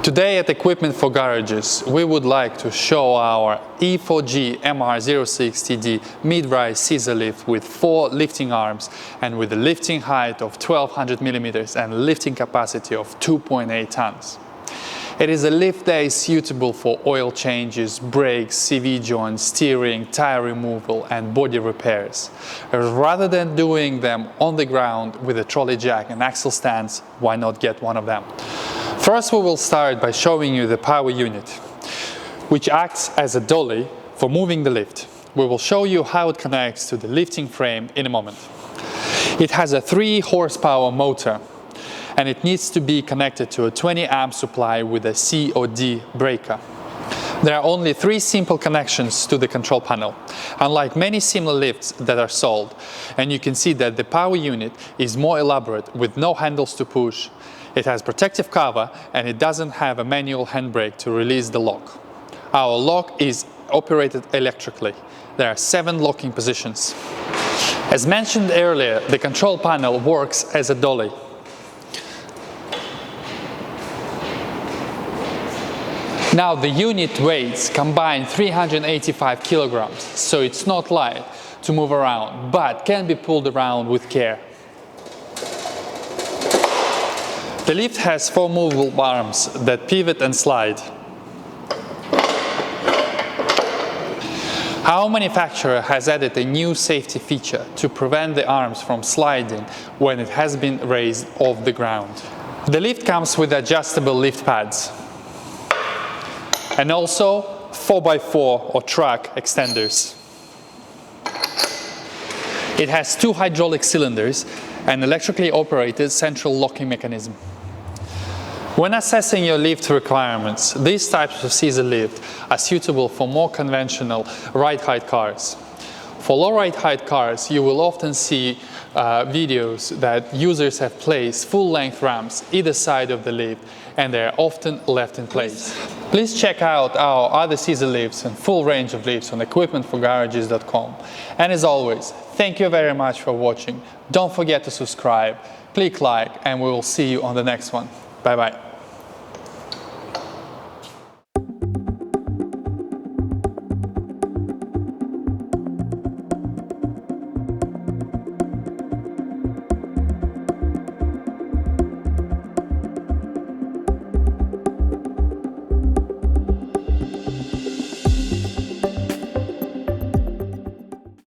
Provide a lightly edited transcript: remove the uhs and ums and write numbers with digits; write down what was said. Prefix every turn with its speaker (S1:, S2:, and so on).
S1: Today at Equipment for Garages, we would like to show our E4G MR06TD mid-rise scissor lift with 4 lifting arms and with a lifting height of 1200 mm and lifting capacity of 2.8 tons. It is a lift that is suitable for oil changes, brakes, CV joints, steering, tire removal and body repairs. Rather than doing them on the ground with a trolley jack and axle stands, why not get one of them? First, we will start by showing you the power unit, which acts as a dolly for moving the lift. We will show you how it connects to the lifting frame in a moment. It has a 3 horsepower motor and it needs to be connected to a 20 amp supply with a COD breaker. There are only 3 simple connections to the control panel, unlike many similar lifts that are sold, and you can see that the power unit is more elaborate with no handles to push. It has protective cover and it doesn't have a manual handbrake to release the lock. Our lock is operated electrically. There are 7 locking positions. As mentioned earlier, the control panel works as a dolly. Now the unit weighs combined 385 kilograms, so it's not light to move around, but can be pulled around with care. The lift has 4 movable arms that pivot and slide. Our manufacturer has added a new safety feature to prevent the arms from sliding when it has been raised off the ground. The lift comes with adjustable lift pads and also 4x4 or truck extenders. It has 2 hydraulic cylinders and electrically operated central locking mechanism. When assessing your lift requirements, these types of scissor lift are suitable for more conventional ride height cars. For low ride height cars, you will often see videos that users have placed full-length ramps either side of the lift and they are often left in place. Please check out our other scissor lifts and full range of lifts on equipmentforgarages.com. And as always, thank you very much for watching. Don't forget to subscribe, click like, and we will see you on the next one. Bye bye.